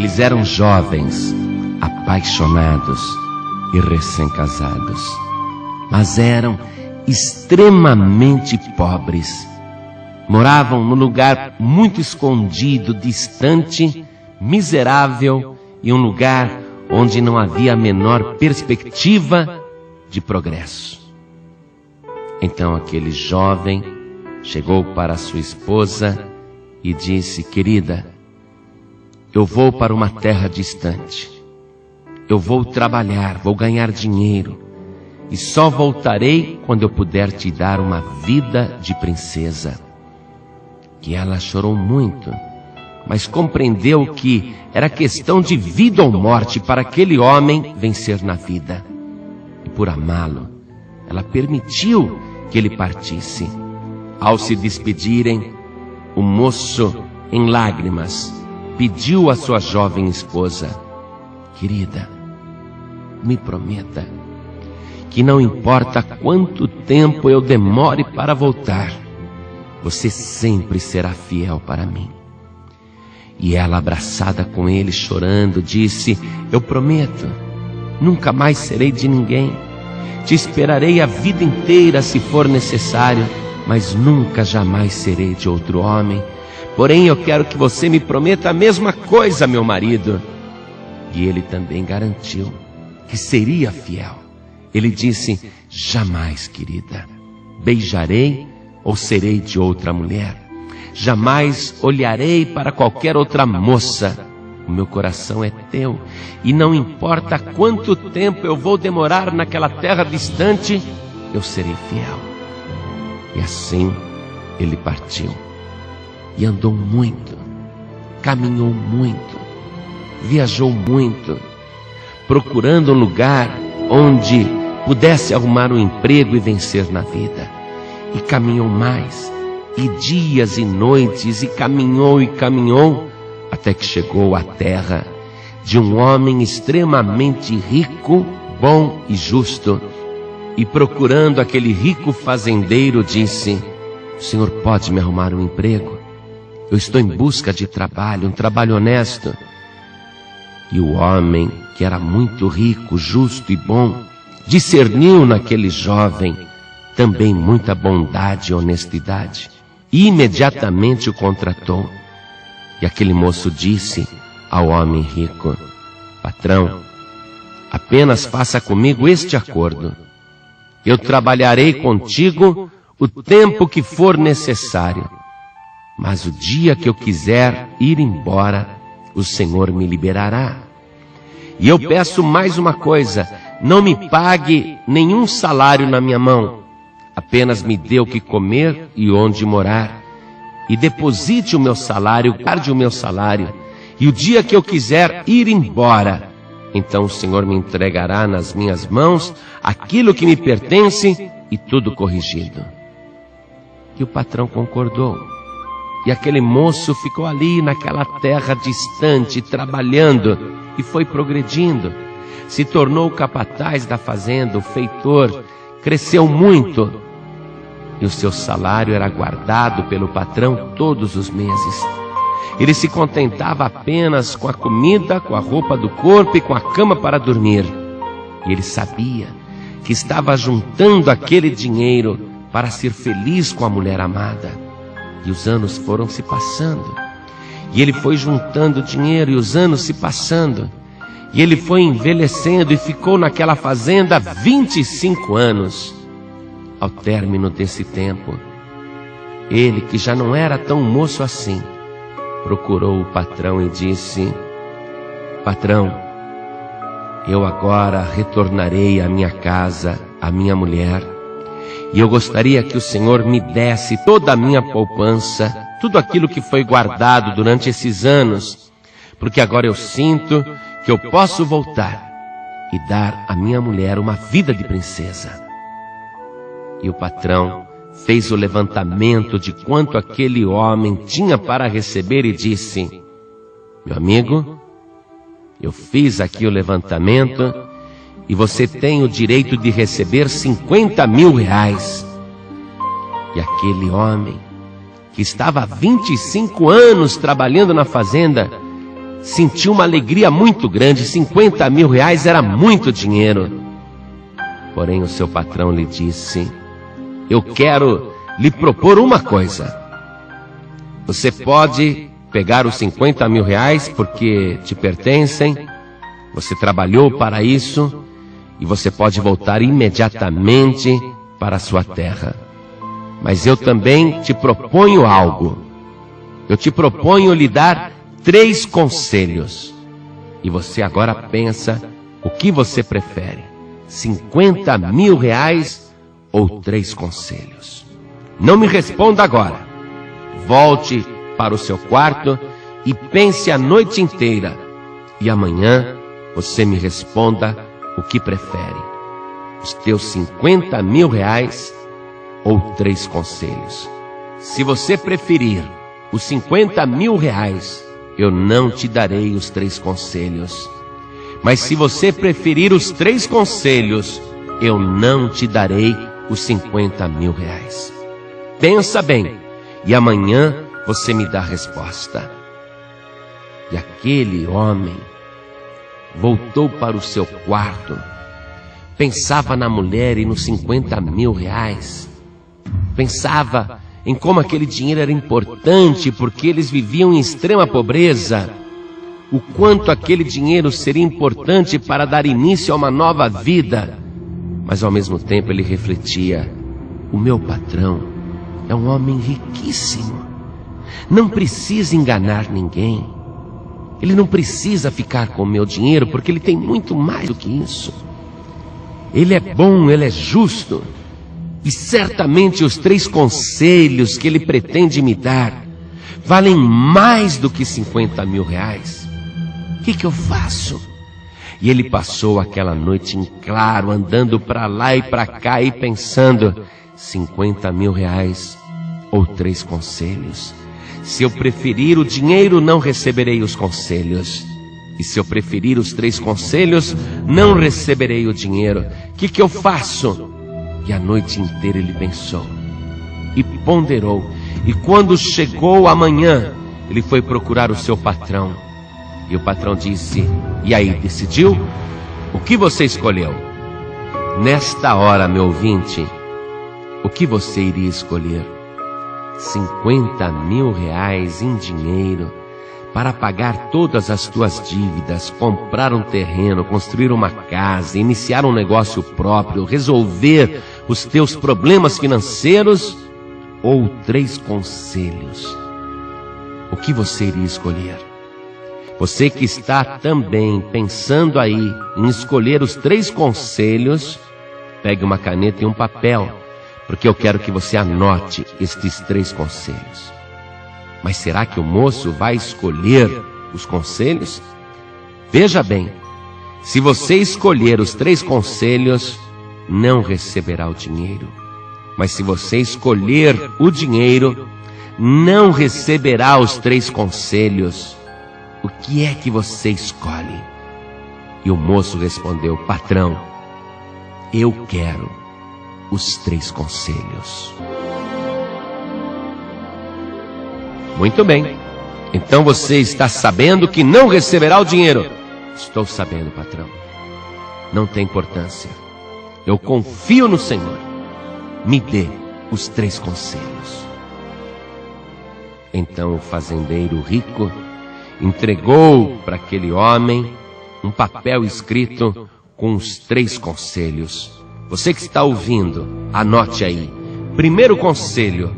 Eles eram jovens, apaixonados e recém-casados, mas eram extremamente pobres. Moravam num lugar muito escondido, distante, miserável, e um lugar onde não havia a menor perspectiva de progresso. Então aquele jovem chegou para sua esposa e disse: querida, eu vou para uma terra distante. Eu vou trabalhar, vou ganhar dinheiro, e só voltarei quando eu puder te dar uma vida de princesa. E ela chorou muito, mas compreendeu que era questão de vida ou morte para aquele homem vencer na vida. E por amá-lo, ela permitiu que ele partisse. Ao se despedirem, o moço, em lágrimas, pediu à sua jovem esposa: querida, me prometa que não importa quanto tempo eu demore para voltar, você sempre será fiel para mim. E ela, abraçada com ele, chorando, disse: eu prometo, nunca mais serei de ninguém. Te esperarei a vida inteira se for necessário, mas nunca jamais serei de outro homem. Porém, eu quero que você me prometa a mesma coisa, meu marido. E ele também garantiu que seria fiel. Ele disse: jamais, querida, beijarei ou serei de outra mulher. Jamais olharei para qualquer outra moça. O meu coração é teu, e não importa quanto tempo eu vou demorar naquela terra distante, eu serei fiel. E assim ele partiu. E andou muito, caminhou muito, viajou muito, procurando um lugar onde pudesse arrumar um emprego e vencer na vida. E caminhou mais, e dias e noites, e caminhou, até que chegou à terra de um homem extremamente rico, bom e justo. E procurando aquele rico fazendeiro, disse: o senhor pode me arrumar um emprego? Eu estou em busca de trabalho, um trabalho honesto. E o homem, que era muito rico, justo e bom, discerniu naquele jovem também muita bondade e honestidade, e imediatamente o contratou. E aquele moço disse ao homem rico: patrão, apenas faça comigo este acordo: eu trabalharei contigo o tempo que for necessário, mas o dia que eu quiser ir embora, o Senhor me liberará. E eu peço mais uma coisa: não me pague nenhum salário na minha mão, apenas me dê o que comer e onde morar, e deposite o meu salário, guarde o meu salário, e o dia que eu quiser ir embora, então o Senhor me entregará nas minhas mãos aquilo que me pertence, e tudo corrigido. E o patrão concordou. E aquele moço ficou ali naquela terra distante, trabalhando, e foi progredindo. Se tornou o capataz da fazenda, o feitor, cresceu muito. E o seu salário era guardado pelo patrão todos os meses. Ele se contentava apenas com a comida, com a roupa do corpo e com a cama para dormir. E ele sabia que estava juntando aquele dinheiro para ser feliz com a mulher amada. E os anos foram se passando. E ele foi juntando dinheiro, e os anos se passando. E ele foi envelhecendo e ficou naquela fazenda 25 anos. Ao término desse tempo, ele, que já não era tão moço assim, procurou o patrão e disse: patrão, eu agora retornarei à minha casa, à minha mulher, e eu gostaria que o Senhor me desse toda a minha poupança, tudo aquilo que foi guardado durante esses anos, porque agora eu sinto que eu posso voltar e dar à minha mulher uma vida de princesa. E o patrão fez o levantamento de quanto aquele homem tinha para receber e disse: meu amigo, eu fiz aqui o levantamento e você tem o direito de receber 50 mil reais. E aquele homem, que estava há 25 anos trabalhando na fazenda, sentiu uma alegria muito grande. 50 mil reais era muito dinheiro. Porém, o seu patrão lhe disse: eu quero lhe propor uma coisa. Você pode pegar os 50 mil reais porque te pertencem, você trabalhou para isso, e você pode voltar imediatamente para a sua terra. Mas eu também te proponho algo. Eu te proponho lhe dar 3 conselhos. E você agora pensa o que você prefere: 50 mil reais ou 3 conselhos? Não me responda agora. Volte para o seu quarto e pense a noite inteira. E amanhã você me responda o que prefere: os teus 50 mil reais ou 3 conselhos. Se você preferir os 50 mil reais, eu não te darei os 3 conselhos. Mas se você preferir os 3 conselhos, eu não te darei os 50 mil reais. Pensa bem, e amanhã você me dá a resposta. E aquele homem voltou para o seu quarto, pensava na mulher e nos 50 mil reais, pensava em como aquele dinheiro era importante porque eles viviam em extrema pobreza, o quanto aquele dinheiro seria importante para dar início a uma nova vida. Mas ao mesmo tempo ele refletia: o meu patrão é um homem riquíssimo, não precisa enganar ninguém, ele não precisa ficar com o meu dinheiro porque ele tem muito mais do que isso. Ele é bom, ele é justo, e certamente os 3 conselhos que ele pretende me dar valem mais do que 50 mil reais. O que eu faço? E ele passou aquela noite em claro, andando para lá e para cá e pensando: 50 mil reais ou 3 conselhos? Se eu preferir o dinheiro, não receberei os conselhos. E se eu preferir os 3 conselhos, não receberei o dinheiro. O que eu faço? E a noite inteira ele pensou e ponderou. E quando chegou a manhã, ele foi procurar o seu patrão. E o patrão disse: e aí, decidiu? O que você escolheu? Nesta hora, meu ouvinte, o que você iria escolher? 50 mil reais em dinheiro para pagar todas as tuas dívidas, comprar um terreno, construir uma casa, iniciar um negócio próprio, resolver os teus problemas financeiros, ou 3 conselhos? O que você iria escolher? Você que está também pensando aí em escolher os 3 conselhos, pegue uma caneta e um papel, porque eu quero que você anote estes 3 conselhos. Mas será que o moço vai escolher os conselhos? Veja bem, se você escolher os 3 conselhos, não receberá o dinheiro. Mas se você escolher o dinheiro, não receberá os 3 conselhos. O que é que você escolhe? E o moço respondeu: patrão, eu quero os 3 conselhos. Muito bem. Então você está sabendo que não receberá o dinheiro? Estou sabendo, patrão. Não tem importância. Eu confio no Senhor. Me dê os 3 conselhos. Então o fazendeiro rico entregou para aquele homem um papel escrito com os 3 conselhos. Você que está ouvindo, anote aí. Primeiro conselho: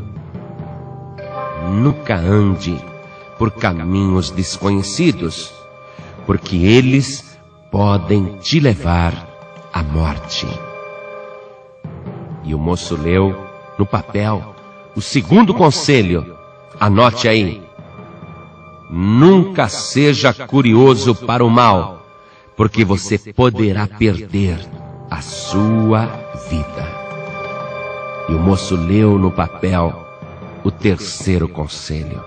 nunca ande por caminhos desconhecidos, porque eles podem te levar à morte. E o moço leu no papel o segundo conselho. Anote aí: nunca seja curioso para o mal, porque você poderá perder a sua vida. E o moço leu no papel o terceiro conselho: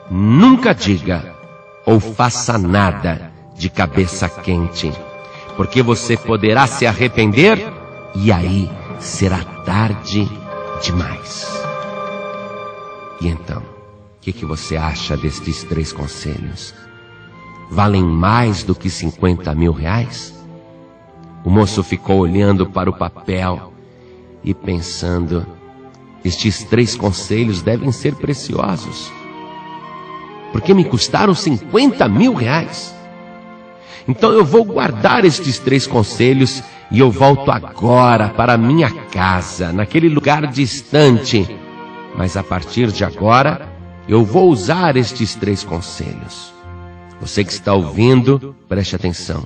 nunca diga ou faça nada de cabeça quente, porque você poderá se arrepender e aí será tarde demais. E então, o que você acha destes 3 conselhos? valem mais do que 50 mil reais? O moço ficou olhando para o papel e pensando: estes 3 conselhos devem ser preciosos, porque me custaram 50 mil reais. Então eu vou guardar estes 3 conselhos e eu volto agora para minha casa, naquele lugar distante. Mas a partir de agora, eu vou usar estes 3 conselhos. Você que está ouvindo, preste atenção.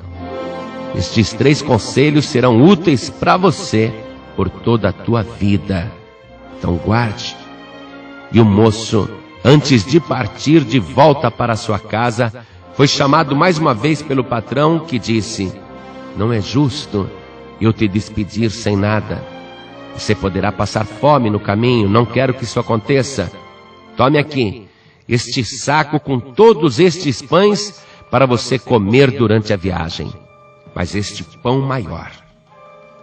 Estes 3 conselhos serão úteis para você por toda a tua vida. Então guarde. E o moço, antes de partir de volta para sua casa, foi chamado mais uma vez pelo patrão, que disse: não é justo eu te despedir sem nada. Você poderá passar fome no caminho, não quero que isso aconteça. Tome aqui este saco com todos estes pães para você comer durante a viagem. Mas este pão maior,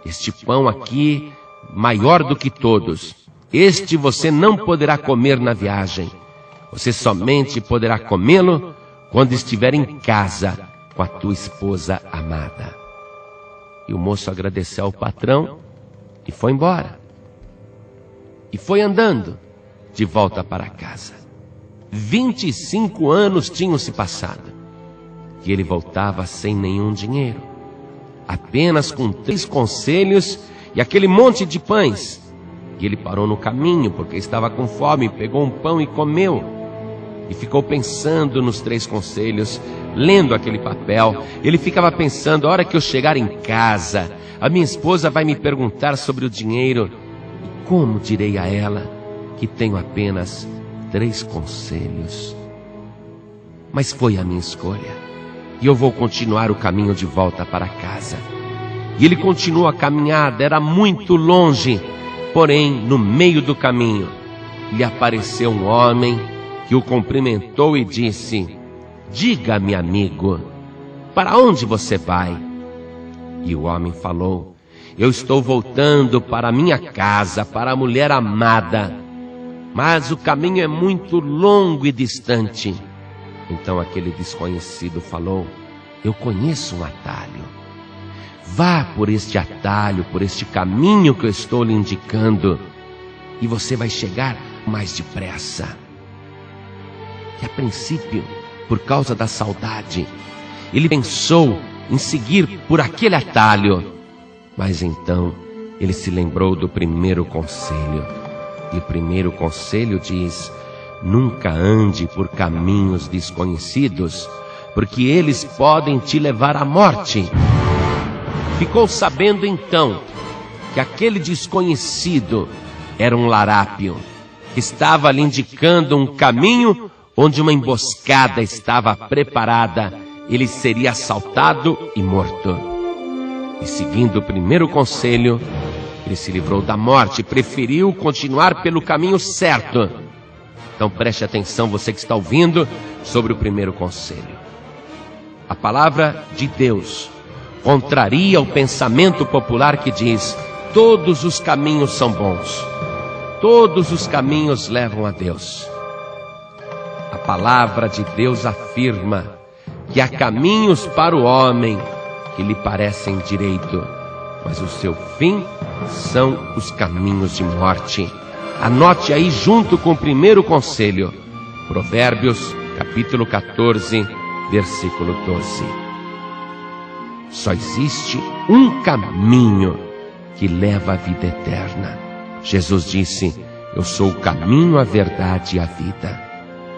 este pão aqui, maior do que todos, este você não poderá comer na viagem. Você somente poderá comê-lo quando estiver em casa com a tua esposa amada. E o moço agradeceu ao patrão e foi embora. E foi andando de volta para casa. 25 anos tinham se passado e ele voltava sem nenhum dinheiro, apenas com 3 conselhos e aquele monte de pães. E ele parou no caminho porque estava com fome, pegou um pão e comeu. E ficou pensando nos 3 conselhos, lendo aquele papel. Ele ficava pensando: a hora que eu chegar em casa, a minha esposa vai me perguntar sobre o dinheiro. E como direi a ela que tenho apenas 3 conselhos? Mas foi a minha escolha, e eu vou continuar o caminho de volta para casa. E ele continuou a caminhada, era muito longe. Porém, no meio do caminho, lhe apareceu um homem que o cumprimentou e disse: diga-me, amigo, para onde você vai? E o homem falou: eu estou voltando para minha casa, para a mulher amada, mas o caminho é muito longo e distante. Então aquele desconhecido falou: eu conheço um atalho. Vá por este atalho, por este caminho que eu estou lhe indicando, e você vai chegar mais depressa. E a princípio, por causa da saudade, ele pensou em seguir por aquele atalho. Mas então ele se lembrou do primeiro conselho. E o primeiro conselho diz: nunca ande por caminhos desconhecidos, porque eles podem te levar à morte. Ficou sabendo então que aquele desconhecido era um larápio, que estava lhe indicando um caminho onde uma emboscada estava preparada. Ele seria assaltado e morto. E seguindo o primeiro conselho, ele se livrou da morte, preferiu continuar pelo caminho certo. Então preste atenção, você que está ouvindo, sobre o primeiro conselho. A palavra de Deus contraria o pensamento popular que diz: todos os caminhos são bons, todos os caminhos levam a Deus. A palavra de Deus afirma que há caminhos para o homem que lhe parecem direito, mas o seu fim são os caminhos de morte. Anote aí junto com o primeiro conselho, Provérbios capítulo 14, versículo 12. Só existe um caminho que leva à vida eterna. Jesus disse: eu sou o caminho, a verdade e a vida.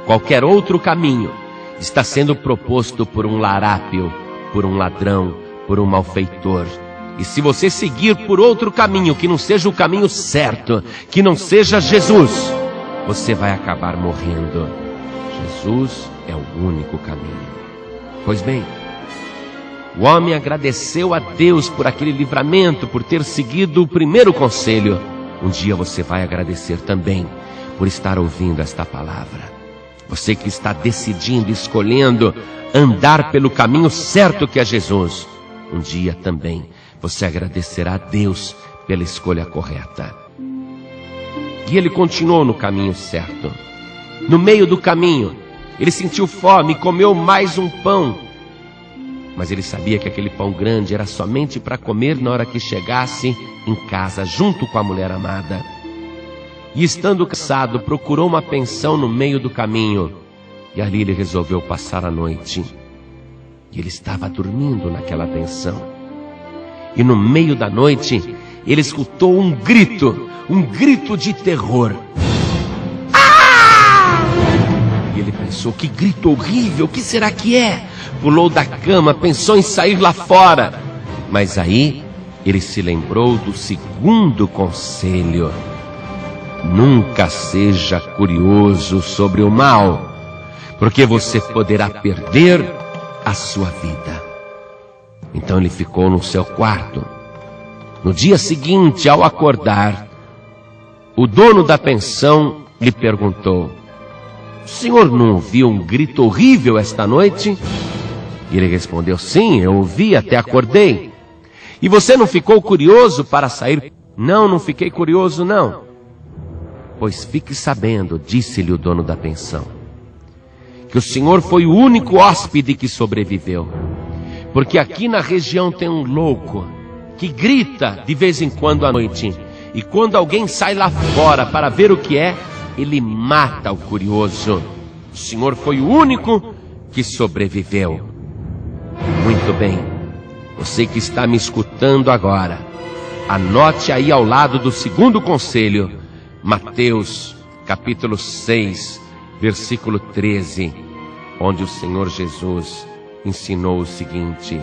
Qualquer outro caminho está sendo proposto por um larápio, por um ladrão, por um malfeitor. E se você seguir por outro caminho que não seja o caminho certo, que não seja Jesus, você vai acabar morrendo. Jesus é o único caminho. Pois bem, o homem agradeceu a Deus por aquele livramento, por ter seguido o primeiro conselho. Um dia você vai agradecer também por estar ouvindo esta palavra. Você que está decidindo, escolhendo andar pelo caminho certo que é Jesus, um dia também você agradecerá a Deus pela escolha correta. E ele continuou no caminho certo. No meio do caminho, ele sentiu fome e comeu mais um pão. Mas ele sabia que aquele pão grande era somente para comer na hora que chegasse em casa, junto com a mulher amada. E estando cansado, procurou uma pensão no meio do caminho. E ali ele resolveu passar a noite. E ele estava dormindo naquela pensão. E no meio da noite, ele escutou um grito de terror. Ah! E ele pensou, que grito horrível, o que será que é? Pulou da cama, pensou em sair lá fora. Mas aí, ele se lembrou do segundo conselho. Nunca seja curioso sobre o mal, porque você poderá perder a sua vida. Então ele ficou no seu quarto. No dia seguinte, ao acordar, o dono da pensão lhe perguntou: o senhor não ouviu um grito horrível esta noite? E ele respondeu: sim, eu ouvi, até acordei. E você não ficou curioso para sair? Não, não fiquei curioso não. Pois fique sabendo, disse-lhe o dono da pensão, que o senhor foi o único hóspede que sobreviveu. Porque aqui na região tem um louco que grita de vez em quando à noite. E quando alguém sai lá fora para ver o que é, ele mata o curioso. O senhor foi o único que sobreviveu. Muito bem, você que está me escutando agora, anote aí ao lado do segundo conselho, Mateus capítulo 6, versículo 13, onde o Senhor Jesus ensinou o seguinte: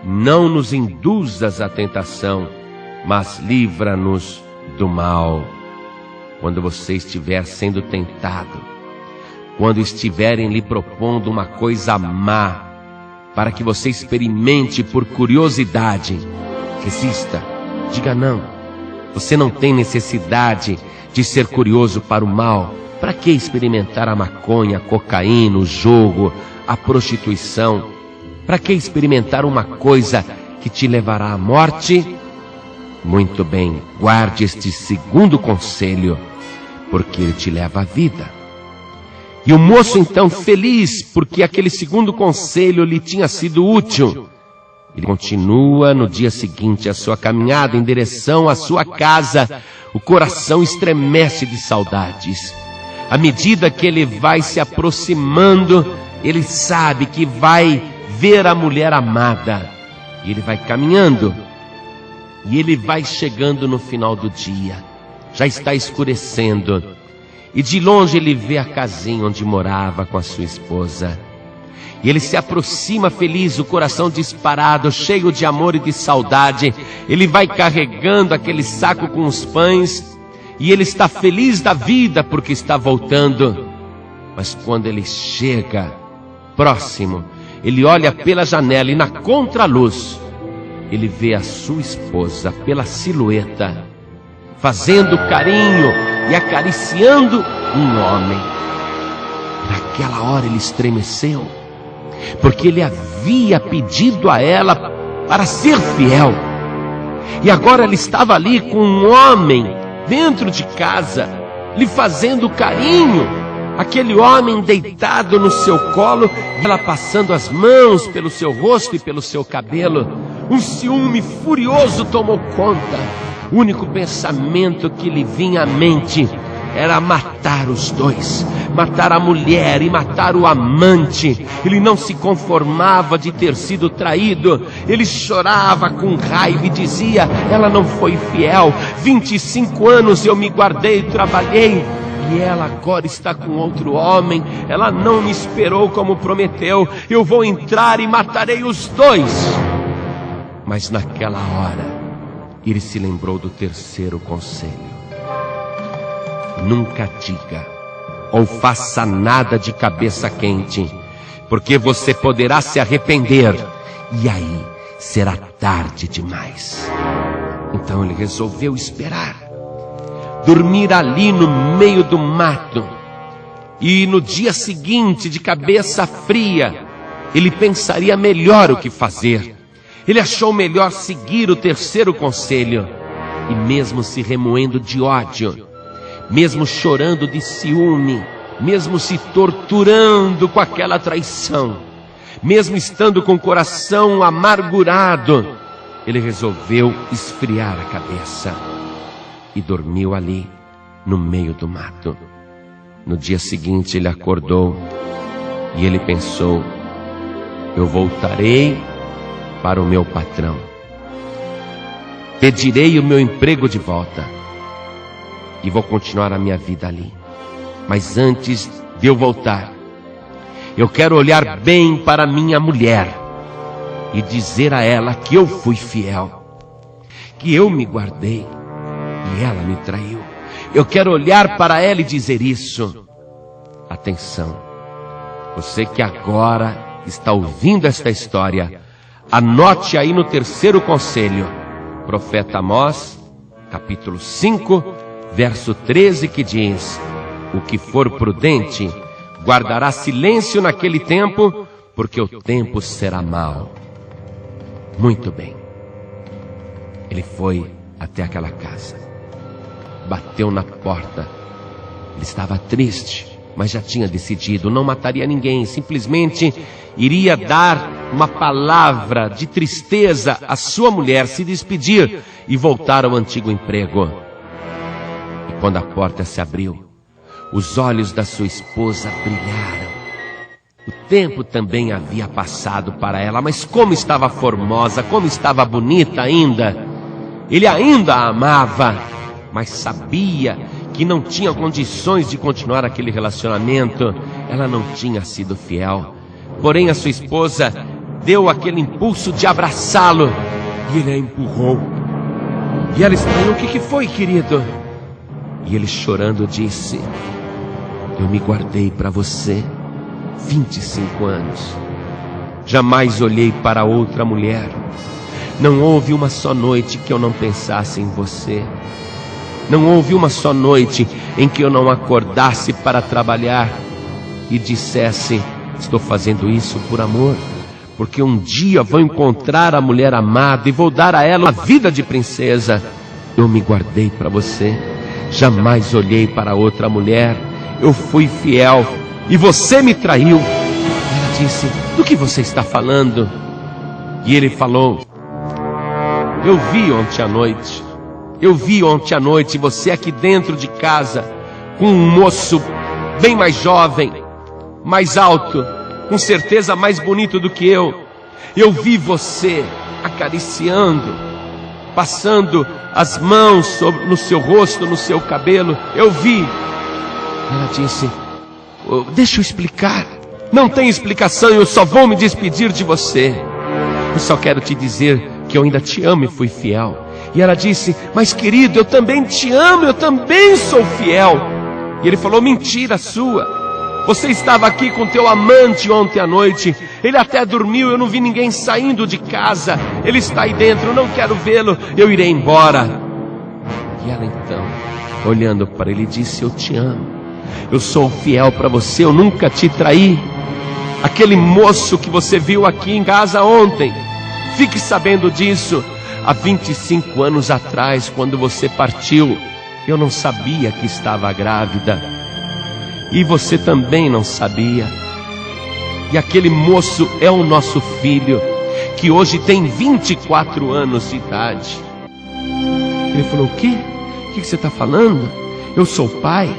não nos induzas à tentação, mas livra-nos do mal. Quando você estiver sendo tentado, quando estiverem lhe propondo uma coisa má, para que você experimente por curiosidade, resista, diga não. Você não tem necessidade de ser curioso para o mal. Para que experimentar a maconha, a cocaína, o jogo, a prostituição? Para que experimentar uma coisa que te levará à morte? Muito bem, guarde este segundo conselho, porque ele te leva à vida. E o moço então, feliz porque aquele segundo conselho lhe tinha sido útil, ele continua no dia seguinte a sua caminhada em direção à sua casa. O coração estremece de saudades. À medida que ele vai se aproximando, ele sabe que vai ver a mulher amada. E ele vai caminhando. E ele vai chegando no final do dia. Já está escurecendo. E de longe ele vê a casinha onde morava com a sua esposa. E ele se aproxima feliz, o coração disparado, cheio de amor e de saudade. Ele vai carregando aquele saco com os pães. E ele está feliz da vida porque está voltando. Mas quando ele chega próximo, ele olha pela janela e na contraluz, ele vê a sua esposa pela silhueta, fazendo carinho e acariciando um homem. Naquela hora ele estremeceu, porque ele havia pedido a ela para ser fiel. E agora ele estava ali com um homem dentro de casa, lhe fazendo carinho. Aquele homem deitado no seu colo, e ela passando as mãos pelo seu rosto e pelo seu cabelo. Um ciúme furioso tomou conta. O único pensamento que lhe vinha à mente era matar os dois, matar a mulher e matar o amante. Ele não se conformava de ter sido traído. Ele chorava com raiva e dizia: ela não foi fiel, 25 anos eu me guardei, trabalhei, e ela agora está com outro homem. Ela não me esperou como prometeu. Eu vou entrar e matarei os dois. Mas naquela hora ele se lembrou do terceiro conselho: nunca diga ou faça nada de cabeça quente, porque você poderá se arrepender, e aí será tarde demais. Então ele resolveu esperar, dormir ali no meio do mato, e no dia seguinte, de cabeça fria, ele pensaria melhor o que fazer. Ele achou melhor seguir o terceiro conselho, e mesmo se remoendo de ódio, mesmo chorando de ciúme, mesmo se torturando com aquela traição, mesmo estando com o coração amargurado, ele resolveu esfriar a cabeça e dormiu ali, no meio do mato. No dia seguinte ele acordou e ele pensou: eu voltarei para o meu patrão, pedirei o meu emprego de volta e vou continuar a minha vida ali. Mas antes de eu voltar, eu quero olhar bem para minha mulher e dizer a ela que eu fui fiel, que eu me guardei e ela me traiu. Eu quero olhar para ela e dizer isso. Atenção, você que agora está ouvindo esta história, anote aí no terceiro conselho, profeta Amós, capítulo 5, verso 13, que diz: o que for prudente guardará silêncio naquele tempo, porque o tempo será mau. Muito bem. Ele foi até aquela casa, bateu na porta. Ele estava triste, mas já tinha decidido, não mataria ninguém, simplesmente iria dar uma palavra de tristeza à sua mulher, se despedir e voltar ao antigo emprego. E quando a porta se abriu, os olhos da sua esposa brilharam. O tempo também havia passado para ela, mas como estava formosa, como estava bonita ainda. Ele ainda a amava, mas sabia que não tinha condições de continuar aquele relacionamento. Ela não tinha sido fiel. Porém, a sua esposa deu aquele impulso de abraçá-lo e ele a empurrou. E ela estranhou: o que foi, querido? E ele, chorando, disse: eu me guardei para você 25 anos. Jamais olhei para outra mulher. Não houve uma só noite que eu não pensasse em você. Não houve uma só noite em que eu não acordasse para trabalhar e dissesse: estou fazendo isso por amor, porque um dia vou encontrar a mulher amada e vou dar a ela uma vida de princesa. Eu me guardei para você. Jamais olhei para outra mulher. Eu fui fiel e você me traiu. Ela disse: do que você está falando? E ele falou: eu vi ontem à noite. Eu vi ontem à noite você aqui dentro de casa com um moço bem mais jovem, mais alto, com certeza mais bonito do que eu. Eu vi você acariciando, passando as mãos no seu rosto, no seu cabelo. Eu vi. Ela disse: deixa eu explicar. Não tem explicação, eu só vou me despedir de você. Eu só quero te dizer que eu ainda te amo e fui fiel. E ela disse: mas querido, eu também te amo, eu também sou fiel. E ele falou: mentira sua. Você estava aqui com teu amante ontem à noite. Ele até dormiu, eu não vi ninguém saindo de casa. Ele está aí dentro, eu não quero vê-lo, eu irei embora. E ela então, olhando para ele, disse: eu te amo, eu sou fiel para você, eu nunca te traí. Aquele moço que você viu aqui em casa ontem, fique sabendo disso. Há 25 anos atrás, quando você partiu, eu não sabia que estava grávida. E você também não sabia. E aquele moço é o nosso filho, que hoje tem 24 anos de idade. Ele falou: o quê? O que você está falando? Eu sou o pai,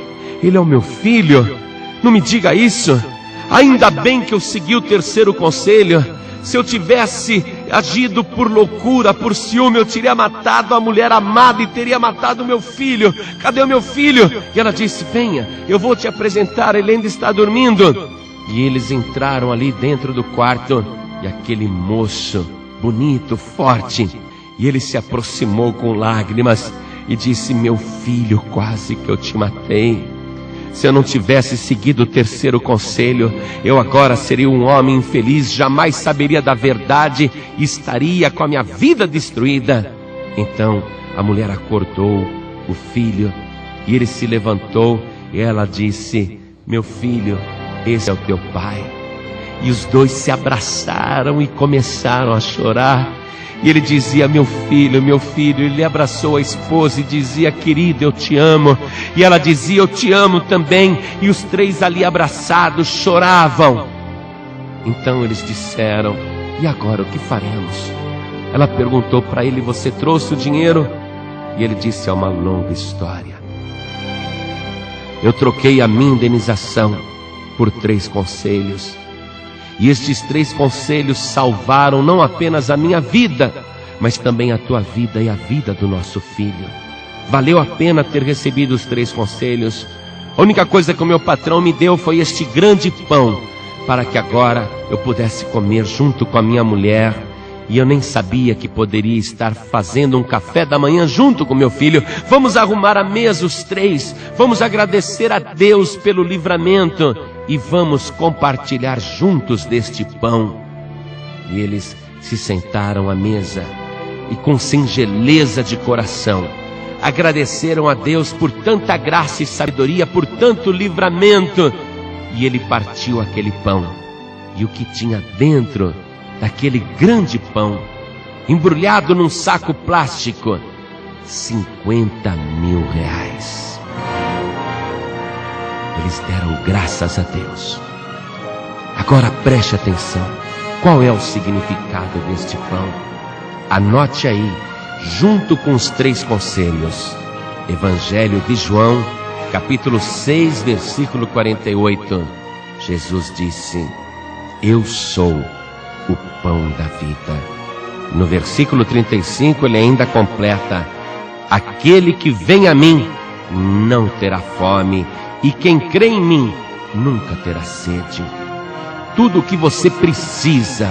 ele é o meu filho. Não me diga isso. Ainda bem que eu segui o terceiro conselho. Se eu tivesse agido por loucura, por ciúme, eu teria matado a mulher amada e teria matado o meu filho. Cadê o meu filho? E ela disse: venha, eu vou te apresentar, ele ainda está dormindo. E eles entraram ali dentro do quarto, e aquele moço, bonito, forte, e ele se aproximou com lágrimas e disse: meu filho, quase que eu te matei. Se eu não tivesse seguido o terceiro conselho, eu agora seria um homem infeliz, jamais saberia da verdade e estaria com a minha vida destruída. Então a mulher acordou o filho e ele se levantou e ela disse: meu filho, esse é o teu pai. E os dois se abraçaram e começaram a chorar. E ele dizia: meu filho, meu filho. Ele abraçou a esposa e dizia: querida, eu te amo. E ela dizia: eu te amo também. E os três ali abraçados choravam. Então eles disseram: e agora o que faremos? Ela perguntou para ele: você trouxe o dinheiro? E ele disse: é uma longa história. Eu troquei a minha indenização por 3 conselhos. E estes 3 conselhos salvaram não apenas a minha vida, mas também a tua vida e a vida do nosso filho. Valeu a pena ter recebido os 3 conselhos. A única coisa que o meu patrão me deu foi este grande pão, para que agora eu pudesse comer junto com a minha mulher. E eu nem sabia que poderia estar fazendo um café da manhã junto com meu filho. Vamos arrumar a mesa os 3. Vamos agradecer a Deus pelo livramento. E vamos compartilhar juntos deste pão. E eles se sentaram à mesa. E com singeleza de coração, agradeceram a Deus por tanta graça e sabedoria, por tanto livramento. E ele partiu aquele pão. E o que tinha dentro daquele grande pão, embrulhado num saco plástico, 50 mil reais. Eles deram graças a Deus. Agora preste atenção. Qual é o significado deste pão? Anote aí, junto com os 3 conselhos. Evangelho de João, capítulo 6, versículo 48. Jesus disse: eu sou o pão da vida. No versículo 35 ele ainda completa: aquele que vem a mim não terá fome, e quem crê em mim nunca terá sede. Tudo o que você precisa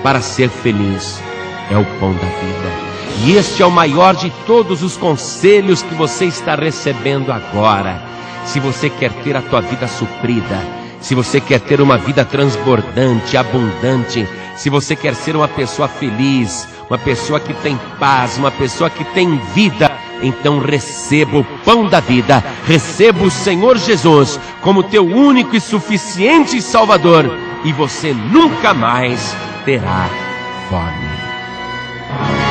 para ser feliz é o pão da vida. E este é o maior de todos os conselhos que você está recebendo agora. Se você quer ter a tua vida suprida, se você quer ter uma vida transbordante, abundante, se você quer ser uma pessoa feliz, uma pessoa que tem paz, uma pessoa que tem vida, então receba o pão da vida, receba o Senhor Jesus como teu único e suficiente Salvador, e você nunca mais terá fome.